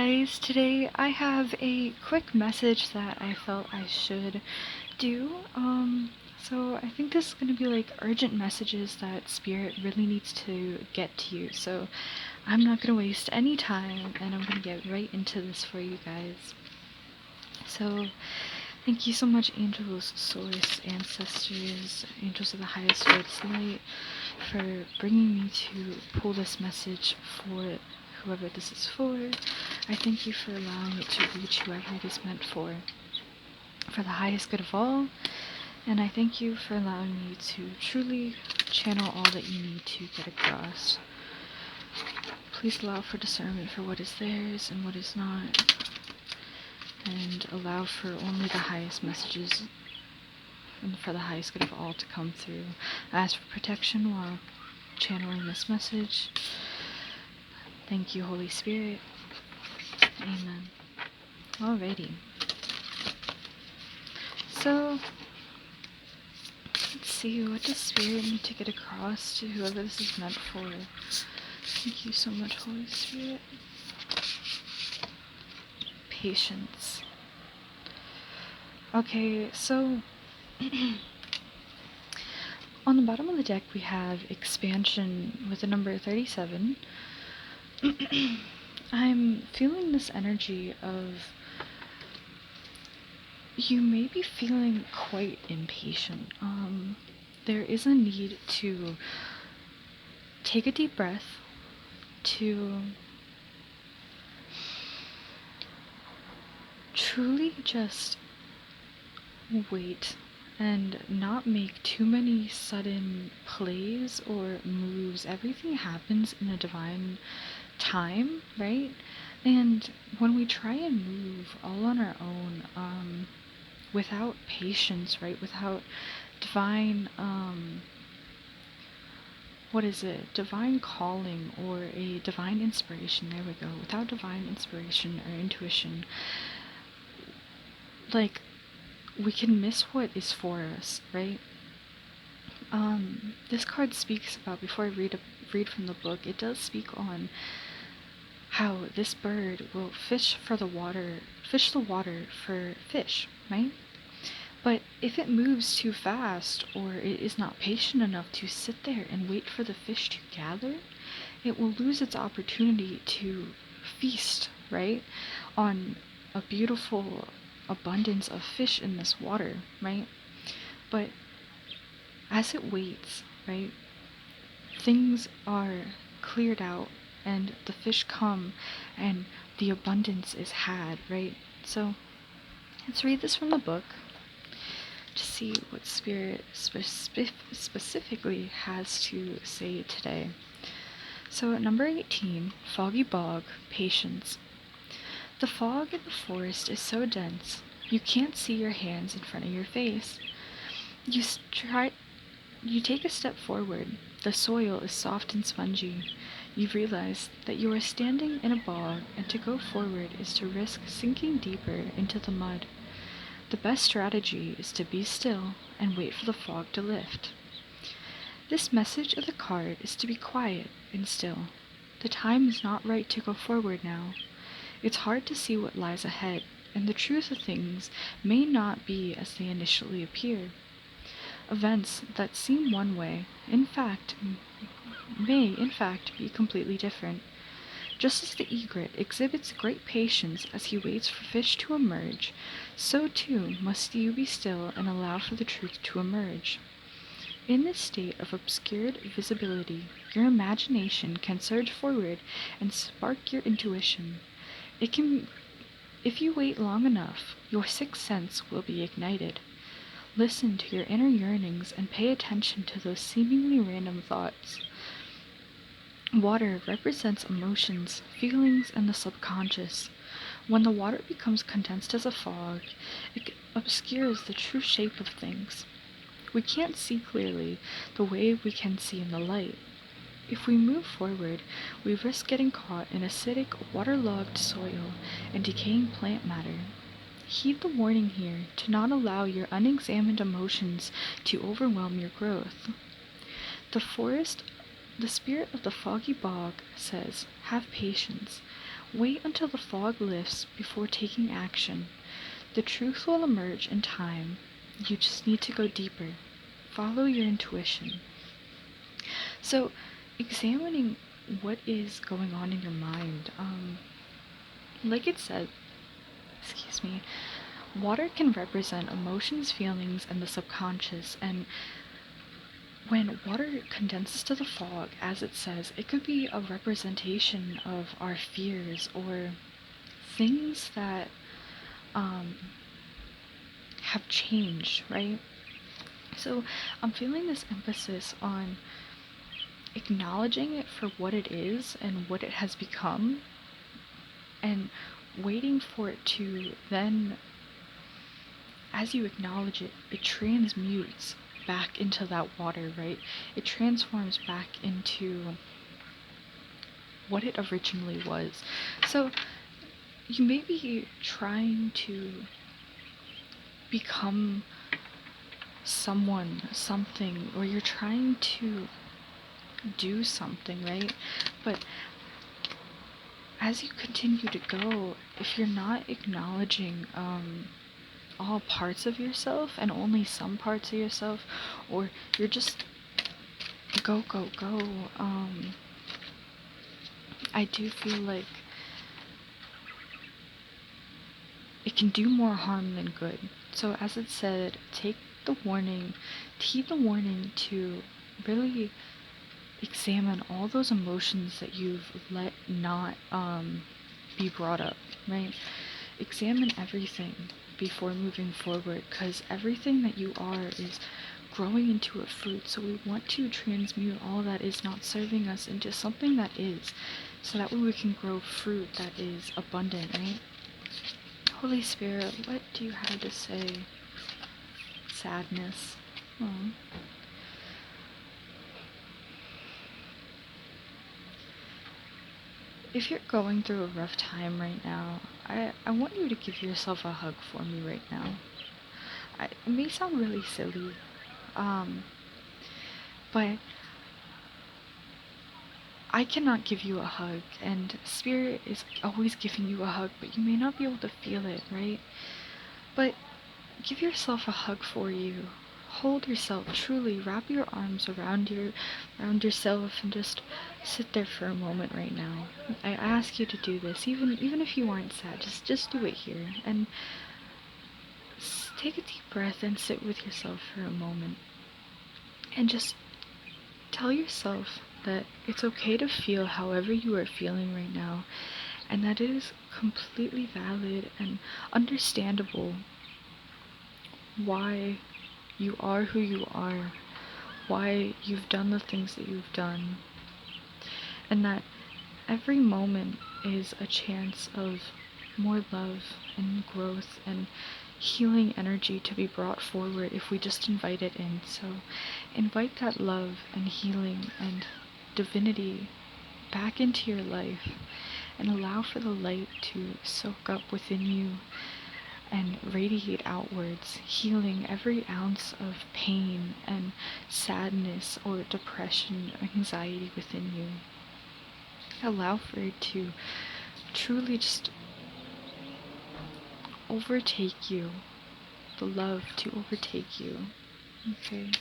guys, today I have a quick message that I felt I should do. So I think this is going to be like urgent messages that Spirit really needs to get to you. So I'm not going to waste any time and I'm going to get right into this for you guys. So thank you so much, angels, source, ancestors, angels of the highest Lord's light, for bringing me to pull this message for whoever this is for. I thank you for allowing it to reach whoever it is meant for the highest good of all. And I thank you for allowing me to truly channel all that you need to get across. Please allow for discernment for what is theirs and what is not. And allow for only the highest messages and for the highest good of all to come through. I ask for protection while channeling this message. Thank you, Holy Spirit. Amen. Alrighty. So, let's see, what does Spirit need to get across to whoever this is meant for? Thank you so much, Holy Spirit. Patience. Okay, so on the bottom of the deck we have expansion with the number 37. I'm feeling this energy of you may be feeling quite impatient. There is a need to take a deep breath, to truly just wait and not make too many sudden plays or moves. Everything happens in a divine time, right? And when we try and move all on our own, without patience, right? Without divine, divine calling or a divine inspiration, there we go. Without divine inspiration or intuition, like, we can miss what is for us, right? This card speaks about, before I read from the book, it does speak on how this bird will fish the water for fish, right? But if it moves too fast or it is not patient enough to sit there and wait for the fish to gather, it will lose its opportunity to feast, right, on a beautiful abundance of fish in this water, right? But as it waits, right, things are cleared out and the fish come and the abundance is had, right? So let's read this from the book to see what Spirit specifically has to say today. So at number 18, Foggy Bog, Patience. The fog in the forest is so dense, you can't see your hands in front of your face. You take a step forward. The soil is soft and spongy. You realize that you are standing in a bog, and to go forward is to risk sinking deeper into the mud. The best strategy is to be still and wait for the fog to lift. This message of the card is to be quiet and still. The time is not right to go forward now. It's hard to see what lies ahead, and the truth of things may not be as they initially appear. Events that seem one way, may in fact be completely different. Just as the egret exhibits great patience as he waits for fish to emerge, so too must you be still and allow for the truth to emerge. In this state of obscured visibility, your imagination can surge forward and spark your intuition. If you wait long enough, your sixth sense will be ignited. Listen to your inner yearnings and pay attention to those seemingly random thoughts. Water represents emotions, feelings, and the subconscious. When the water becomes condensed as a fog, it obscures the true shape of things. We can't see clearly the way we can see in the light. If we move forward, we risk getting caught in acidic, waterlogged soil and decaying plant matter. Heed the warning here to not allow your unexamined emotions to overwhelm your growth. The spirit of the foggy bog says, have patience. Wait until the fog lifts before taking action. The truth will emerge in time. You just need to go deeper. Follow your intuition. So, examining what is going on in your mind, like it said, excuse me, water can represent emotions, feelings, and the subconscious, and when water condenses to the fog, as it says, it could be a representation of our fears or things that have changed, right? So I'm feeling this emphasis on acknowledging it for what it is and what it has become, and waiting for it to then, as you acknowledge it, it transmutes back into that water, right? It transforms back into what it originally was. So you may be trying to become someone, something, or you're trying to do something, right? But as you continue to go, if you're not acknowledging all parts of yourself and only some parts of yourself, or you're just go, I do feel like it can do more harm than good. So as it said, take the warning, heed the warning to really examine all those emotions that you've let not be brought up, right? Examine everything before moving forward, because everything that you are is growing into a fruit. So we want to transmute all that is not serving us into something that is, so that way we can grow fruit that is abundant, right? Holy Spirit, what do you have to say? Sadness. Oh. If you're going through a rough time right now, I want you to give yourself a hug for me right now. It may sound really silly, but I cannot give you a hug, and Spirit is always giving you a hug, but you may not be able to feel it, right? But give yourself a hug for you. Hold yourself, truly wrap your arms around yourself and just sit there for a moment right now. I ask you to do this, even if you aren't sad, just do it here, and take a deep breath and sit with yourself for a moment, and just tell yourself that it's okay to feel however you are feeling right now, and that it is completely valid and understandable why you are who you are, why you've done the things that you've done, and that every moment is a chance of more love and growth and healing energy to be brought forward if we just invite it in. So invite that love and healing and divinity back into your life, and allow for the light to soak up within you and radiate outwards, healing every ounce of pain and sadness or depression or anxiety within you. Allow for it to truly just overtake you, the love to overtake you. Okay.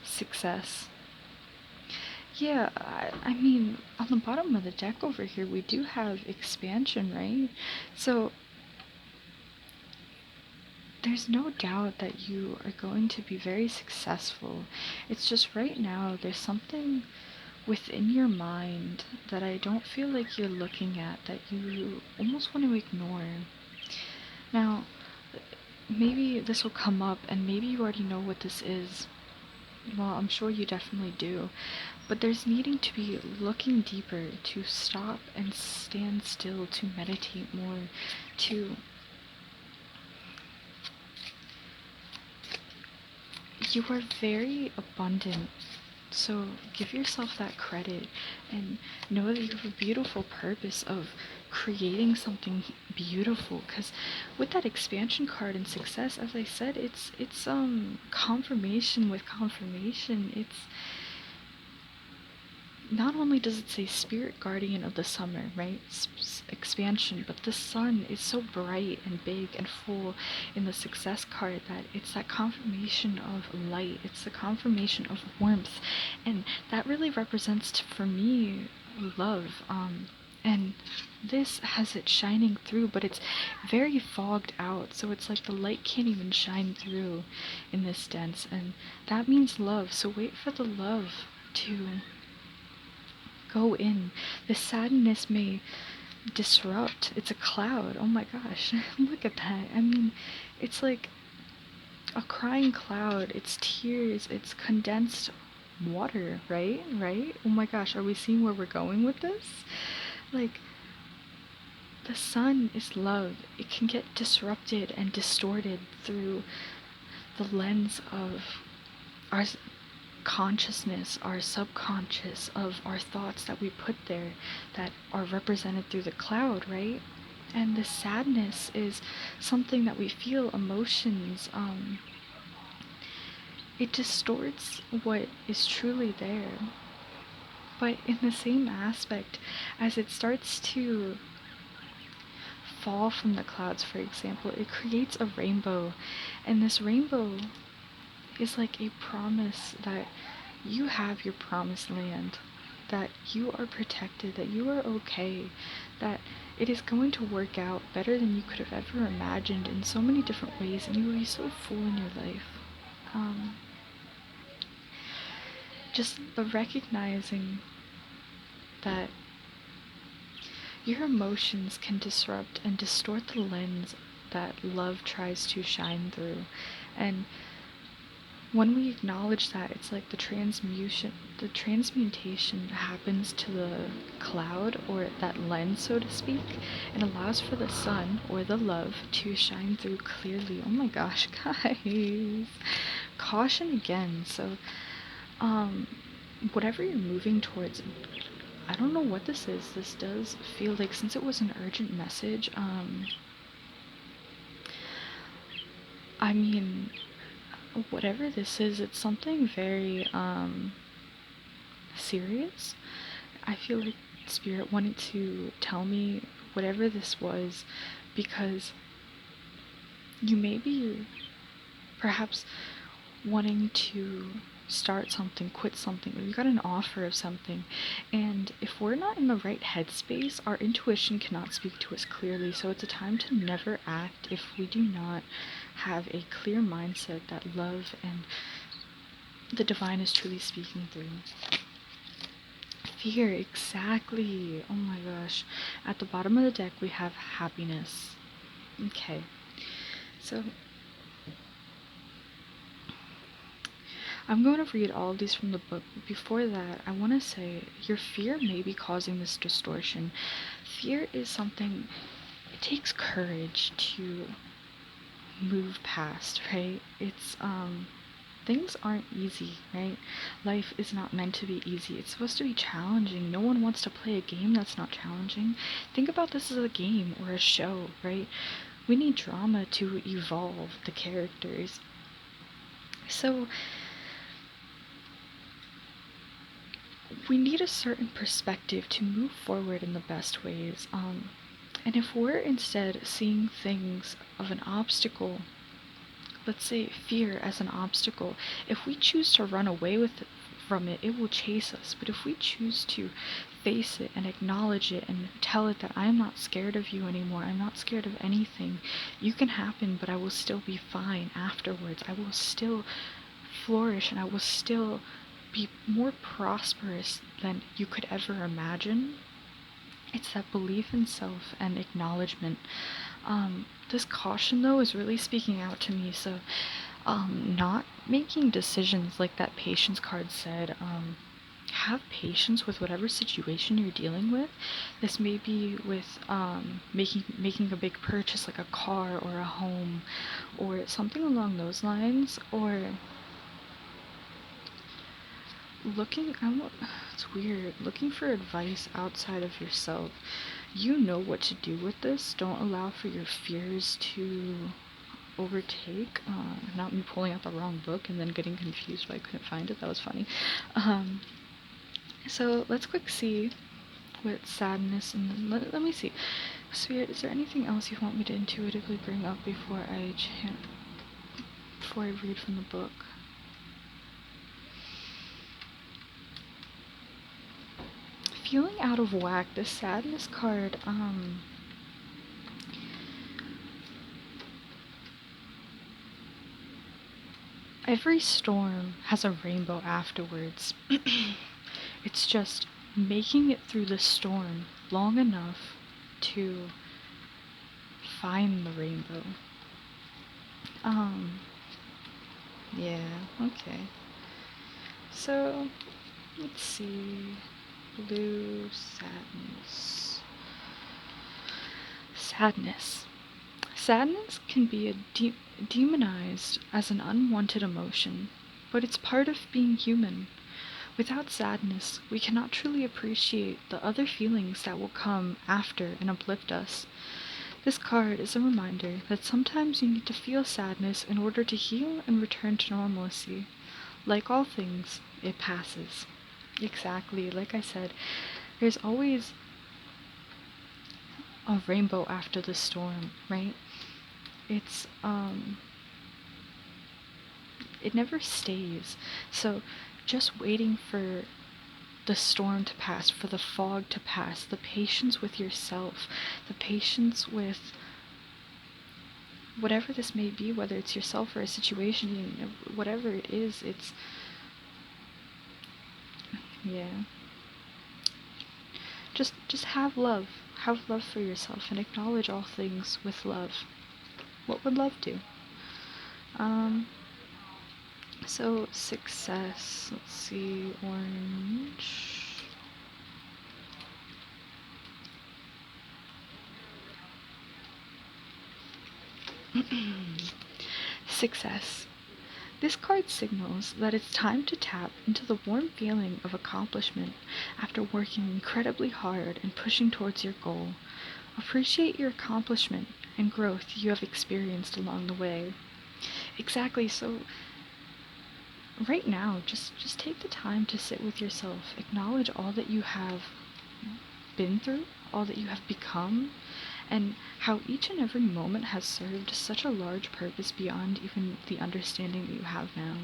Success. Yeah, I mean, on the bottom of the deck over here, we do have expansion, right? So there's no doubt that you are going to be very successful. It's just right now, there's something within your mind that I don't feel like you're looking at, that you almost want to ignore. Now, maybe this will come up, and maybe you already know what this is. Well, I'm sure you definitely do. But there's needing to be looking deeper, to stop and stand still, to meditate more, to... You are very abundant, so give yourself that credit and know that you have a beautiful purpose of creating something beautiful, because with that expansion card and success, as I said, it's confirmation with confirmation. It's not only does it say spirit guardian of the summer, right? Expansion, but the sun is so bright and big and full in the success card that it's that confirmation of light, it's the confirmation of warmth, and that really represents for me love. And this has it shining through, but it's very fogged out, so it's like the light can't even shine through in this dense, and that means love. So wait for the love to go in. The sadness may disrupt. It's a cloud. Oh my gosh. Look at that. I mean, it's like a crying cloud. It's tears. It's condensed water, right? Right? Oh my gosh. Are we seeing where we're going with this? Like, the sun is love. It can get disrupted and distorted through the lens of our consciousness, our subconscious, of our thoughts that we put there that are represented through the cloud, right? And the sadness is something that we feel, emotions. It distorts what is truly there. But in the same aspect, as it starts to fall from the clouds, for example, it creates a rainbow. And this rainbow is like a promise that you have your promised land, that you are protected, that you are okay, that it is going to work out better than you could have ever imagined in so many different ways, and you will be so full in your life. Just the recognizing that your emotions can disrupt and distort the lens that love tries to shine through. And when we acknowledge that, it's like the transmutation happens to the cloud, or that lens, so to speak, and allows for the sun, or the love, to shine through clearly. Oh my gosh, guys. Caution again. So, whatever you're moving towards, I don't know what this is. This does feel like, since it was an urgent message, I mean, whatever this is, it's something very serious. I feel like Spirit wanted to tell me whatever this was, because you may be perhaps wanting to start something, quit something, or you got an offer of something, and if we're not in the right headspace, our intuition cannot speak to us clearly. So it's a time to never act if we do not have a clear mindset that love and the divine is truly speaking through. Fear, exactly. Oh my gosh. At the bottom of the deck, we have happiness. Okay. So, I'm going to read all of these from the book. But before that, I want to say your fear may be causing this distortion. Fear is something, it takes courage to move past, right? It's, things aren't easy, right? Life is not meant to be easy. It's supposed to be challenging. No one wants to play a game that's not challenging. Think about this as a game or a show, right? We need drama to evolve the characters. So, we need a certain perspective to move forward in the best ways. And if we're instead seeing things of an obstacle, let's say fear as an obstacle, if we choose to run away from it, it will chase us. But if we choose to face it and acknowledge it and tell it that I'm not scared of you anymore, I'm not scared of anything, you can happen, but I will still be fine afterwards. I will still flourish, and I will still be more prosperous than you could ever imagine. It's that belief in self and acknowledgement. This caution, though, is really speaking out to me. So, not making decisions like that patience card said. Have patience with whatever situation you're dealing with. This may be with making a big purchase like a car or a home or something along those lines, or it's weird, looking for advice outside of yourself. You know what to do with this. Don't allow for your fears to overtake. Not me pulling out the wrong book and then getting confused why I couldn't find it. That was funny. So let's quick see what sadness, and then let me see. Spirit, is there anything else you want me to intuitively bring up before I read from the book? Feeling out of whack, the sadness card, every storm has a rainbow afterwards. It's just making it through the storm long enough to find the rainbow. Yeah, okay. So, let's see. Blue sadness. Sadness. Sadness can be demonized as an unwanted emotion, but it's part of being human. Without sadness, we cannot truly appreciate the other feelings that will come after and uplift us. This card is a reminder that sometimes you need to feel sadness in order to heal and return to normalcy. Like all things, it passes. Exactly, like I said, there's always a rainbow after the storm, right? It's, it never stays. So just waiting for the storm to pass, for the fog to pass, the patience with yourself, the patience with whatever this may be, whether it's yourself or a situation, whatever it is, it's, yeah. Just have love. Have love for yourself and acknowledge all things with love. What would love do? Um, so success, let's see, orange. Success. This card signals that it's time to tap into the warm feeling of accomplishment after working incredibly hard and pushing towards your goal. Appreciate your accomplishment and growth you have experienced along the way. Exactly, so right now, just take the time to sit with yourself. Acknowledge all that you have been through, all that you have become, and how each and every moment has served such a large purpose beyond even the understanding that you have now.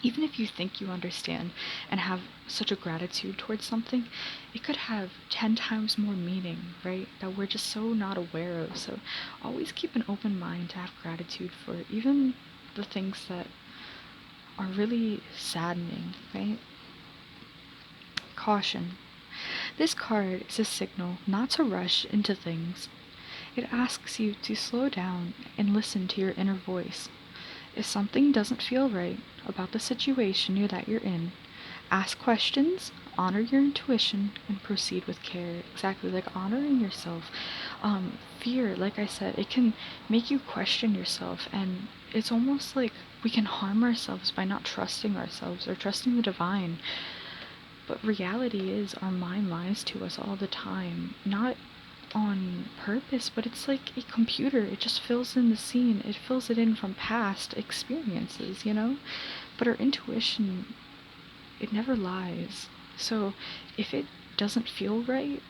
Even if you think you understand and have such a gratitude towards something, it could have 10 times more meaning, right? That we're just so not aware of. So always keep an open mind to have gratitude for even the things that are really saddening, right? Caution. This card is a signal not to rush into things. It asks you to slow down and listen to your inner voice. If something doesn't feel right about the situation that you're in, ask questions, honor your intuition, and proceed with care. Exactly, like honoring yourself. Fear, like I said, it can make you question yourself, and it's almost like we can harm ourselves by not trusting ourselves or trusting the divine. But reality is, our mind lies to us all the time. Not on purpose, but it's like a computer. It just fills in the scene. It fills it in from past experiences, you know? But our intuition, it never lies. So if it doesn't feel right,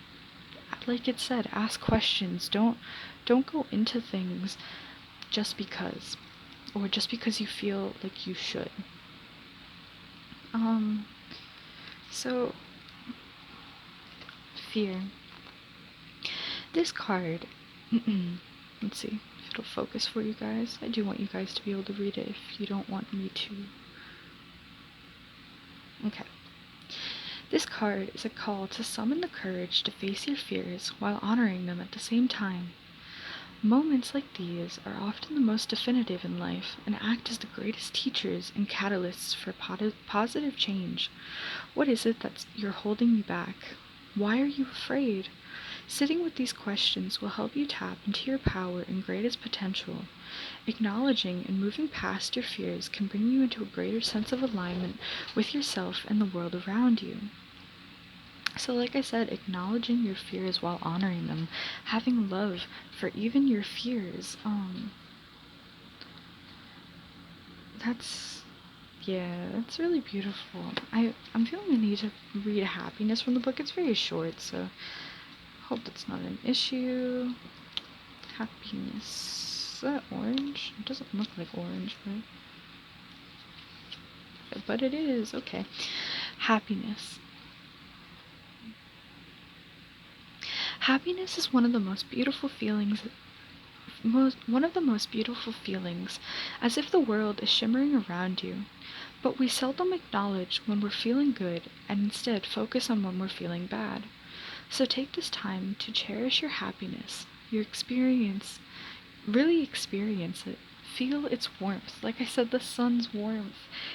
like it said, ask questions. Don't go into things just because, or just because you feel like you should. So fear. This card, let's see if it'll focus for you guys. I do want you guys to be able to read it if you don't want me to. Okay. This card is a call to summon the courage to face your fears while honoring them at the same time. Moments like these are often the most definitive in life and act as the greatest teachers and catalysts for positive change. What is it that you're holding you back? Why are you afraid? Sitting with these questions will help you tap into your power and greatest potential. Acknowledging and moving past your fears can bring you into a greater sense of alignment with yourself and the world around you. So like I said, acknowledging your fears while honoring them, having love for even your fears, that's Yeah, it's really beautiful. I'm feeling the need to read happiness from the book. It's very short, so hope that's not an issue. Happiness. Is that orange? It doesn't look like orange, right? But it is. Okay. Happiness. Happiness is one of the most beautiful feelings, one of the most beautiful feelings, as if the world is shimmering around you. But we seldom acknowledge when we're feeling good and instead focus on when we're feeling bad. So take this time to cherish your happiness, your experience, really experience it. Feel its warmth. Like I said, the sun's warmth.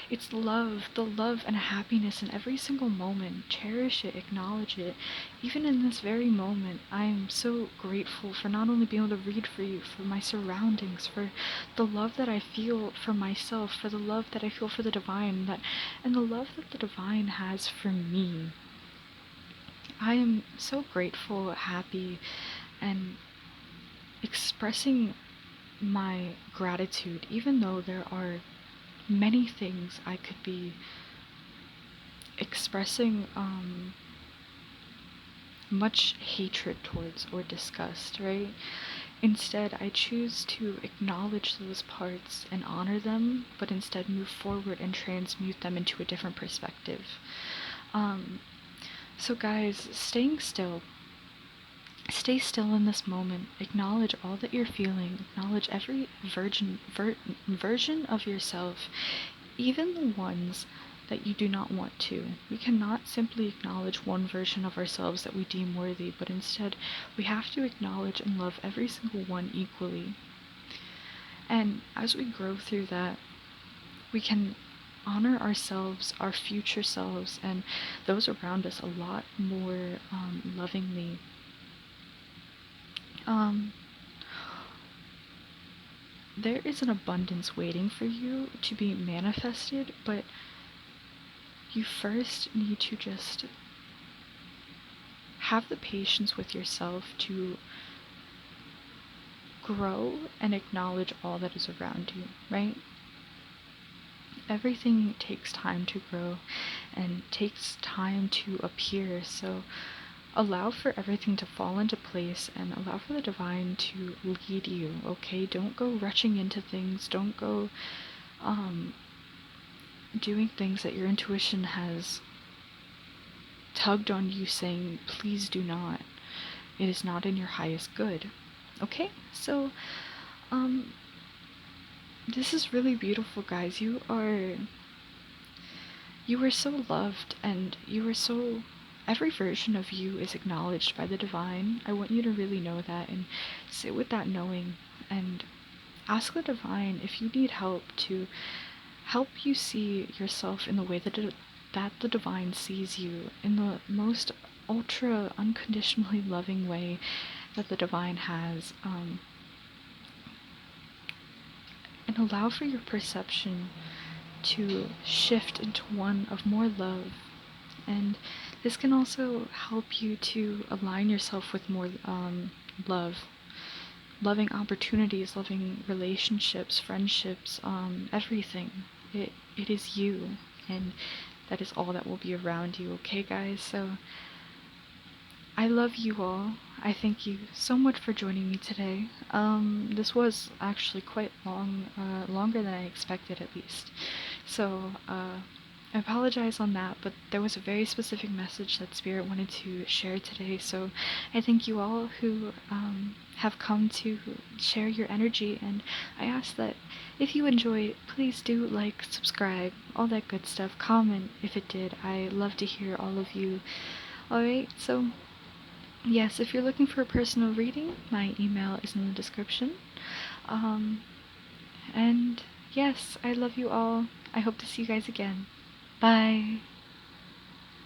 It's love, the love and happiness in every single moment. Cherish it, acknowledge it. Even in this very moment, I am so grateful for not only being able to read for you, for my surroundings, for the love that I feel for myself, for the love that I feel for the divine, and the love that the divine has for me. I am so grateful, happy, and expressing my gratitude, even though there are many things I could be expressing much hatred towards or disgust, right? Instead, I choose to acknowledge those parts and honor them, but instead move forward and transmute them into a different perspective. Um, so, guys, staying still. Stay still in this moment. Acknowledge all that you're feeling. Acknowledge every version of yourself, even the ones that you do not want to. We cannot simply acknowledge one version of ourselves that we deem worthy, but instead we have to acknowledge and love every single one equally. And as we grow through that, we can honor ourselves, our future selves, and those around us a lot more lovingly. There is an abundance waiting for you to be manifested, but you first need to just have the patience with yourself to grow and acknowledge all that is around you, right? Everything takes time to grow and takes time to appear, so allow for everything to fall into place and allow for the divine to lead you, okay? Don't go rushing into things. Don't go doing things that your intuition has tugged on you saying, please do not. It is not in your highest good. Okay? So, this is really beautiful, guys. You are so loved, and you are so, every version of you is acknowledged by the divine. I want you to really know that and sit with that knowing and ask the divine if you need help to help you see yourself in the way that the divine sees you, in the most ultra unconditionally loving way that the divine has, and allow for your perception to shift into one of more love. And this can also help you to align yourself with more love, loving opportunities, loving relationships, friendships, everything. It is you, and that is all that will be around you, okay, guys? So I love you all. I thank you so much for joining me today. This was actually quite long, longer than I expected at least. So, I apologize on that, but there was a very specific message that Spirit wanted to share today, so I thank you all who have come to share your energy, and I ask that if you enjoyed, please do like, subscribe, all that good stuff, comment if it did. I love to hear all of you. Alright, so yes, if you're looking for a personal reading, my email is in the description. And yes, I love you all. I hope to see you guys again. Bye.